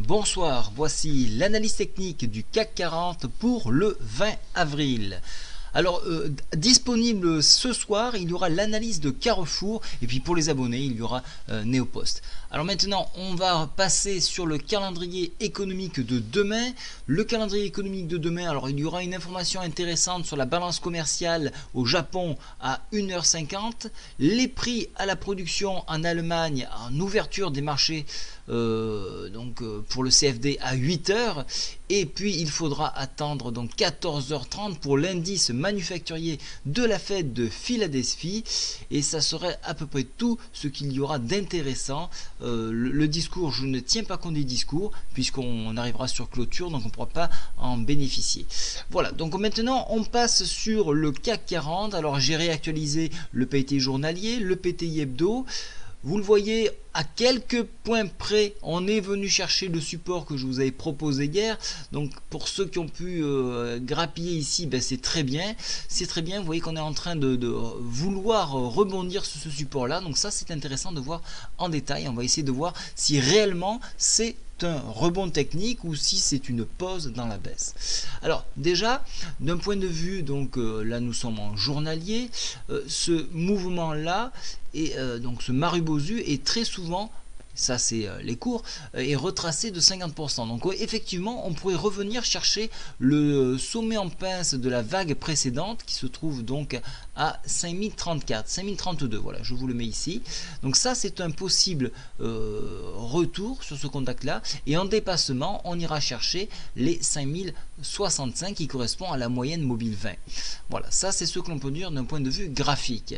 Bonsoir, voici l'analyse technique du CAC 40 pour le 20 avril. Alors, disponible ce soir, il y aura l'analyse de Carrefour, et puis pour les abonnés, il y aura Neopost. Alors maintenant, on va passer sur le calendrier économique de demain. Le calendrier économique de demain, alors il y aura une information intéressante sur la balance commerciale au Japon à 1h50, les prix à la production en Allemagne en ouverture des marchés pour le CFD à 8h, et puis il faudra attendre donc 14h30 pour l'indice manufacturier de la Fed de Philadelphie, et ça serait à peu près tout ce qu'il y aura d'intéressant. Le discours, je ne tiens pas compte des discours puisqu'on arrivera sur clôture, donc on ne pourra pas en bénéficier. Voilà, donc maintenant on passe sur le CAC 40. Alors j'ai réactualisé le PTI journalier, le PTI hebdo. Vous le voyez, à quelques points près, on est venu chercher le support que je vous avais proposé hier. Donc pour ceux qui ont pu grappiller ici, ben c'est très bien. C'est très bien, vous voyez qu'on est en train de vouloir rebondir sur ce support-là. Donc ça, c'est intéressant de voir en détail. On va essayer de voir si réellement c'est un rebond technique ou si c'est une pause dans la baisse. Alors déjà, d'un point de vue, donc là nous sommes en journalier, ce mouvement là et donc ce Marubozu est très souvent, ça c'est les cours, est retracé de 50%. Donc effectivement, on pourrait revenir chercher le sommet en pince de la vague précédente qui se trouve donc à 5034, 5032, voilà, je vous le mets ici. Donc ça c'est un possible retour sur ce contact là, et en dépassement on ira chercher les 5065 qui correspond à la moyenne mobile 20. Voilà, ça c'est ce que l'on peut dire d'un point de vue graphique.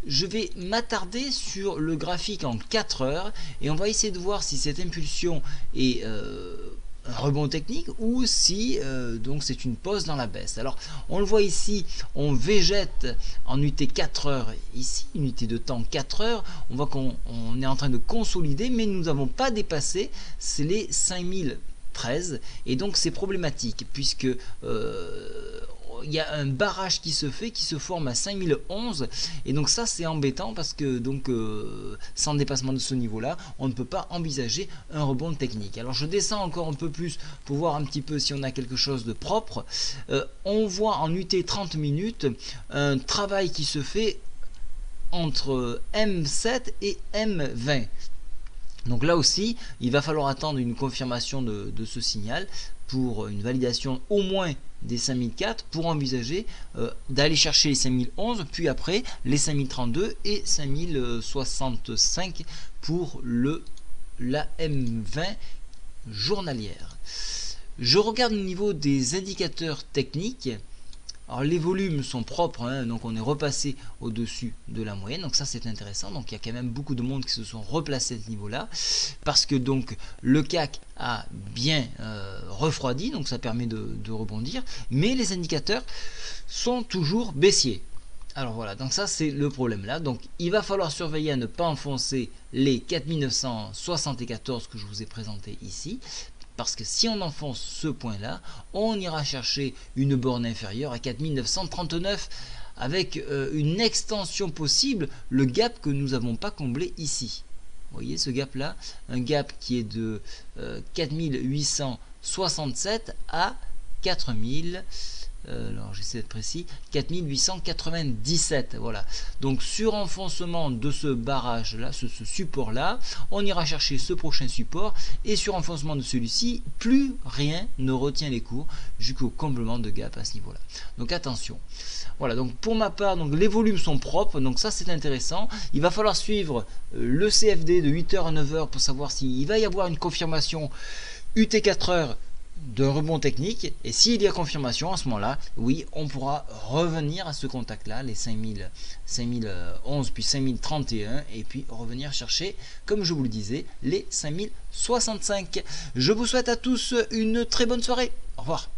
Je vais m'attarder sur le graphique en 4 heures et on va essayer de voir si cette impulsion est un rebond technique ou si donc c'est une pause dans la baisse. Alors on le voit ici, on végète en unité 4 heures ici, unité de temps 4 heures, on voit qu'on est en train de consolider, mais nous n'avons pas dépassé les 5013 et donc c'est problématique puisque il y a un barrage qui se fait, qui se forme à 5011, et donc ça c'est embêtant parce que donc sans dépassement de ce niveau là on ne peut pas envisager un rebond technique. Alors je descends encore un peu plus pour voir un petit peu si on a quelque chose de propre. On voit en UT 30 minutes un travail qui se fait entre M7 et M20. Donc là aussi, il va falloir attendre une confirmation de ce signal pour une validation au moins des 5004 pour envisager d'aller chercher les 5011, puis après les 5032 et 5065 pour la M20 journalière. Je regarde au niveau des indicateurs techniques. Alors les volumes sont propres, hein, donc on est repassé au-dessus de la moyenne, donc ça c'est intéressant. Donc il y a quand même beaucoup de monde qui se sont replacés à ce niveau-là, parce que donc le CAC a bien refroidi, donc ça permet de rebondir, mais les indicateurs sont toujours baissiers. Alors voilà, donc ça c'est le problème là, donc il va falloir surveiller à ne pas enfoncer les 4974 que je vous ai présenté ici, parce que si on enfonce ce point là, on ira chercher une borne inférieure à 4939 avec une extension possible, le gap que nous n'avons pas comblé ici. Vous voyez ce gap là, un gap qui est de 4867 à 4000. Alors j'essaie d'être précis, 4897, voilà. Donc sur enfoncement de ce barrage là, ce support là, on ira chercher ce prochain support, et sur enfoncement de celui-ci, plus rien ne retient les cours jusqu'au comblement de gap à ce niveau là. Donc attention. Voilà, donc pour ma part, donc les volumes sont propres, donc ça c'est intéressant. Il va falloir suivre le CFD de 8h à 9h pour savoir s'il va y avoir une confirmation UT 4h d'un rebond technique, et s'il y a confirmation à ce moment là, oui, on pourra revenir à ce contact là, les 5011 puis 5031, et puis revenir chercher, comme je vous le disais, les 5065. Je vous souhaite à tous une très bonne soirée, au revoir.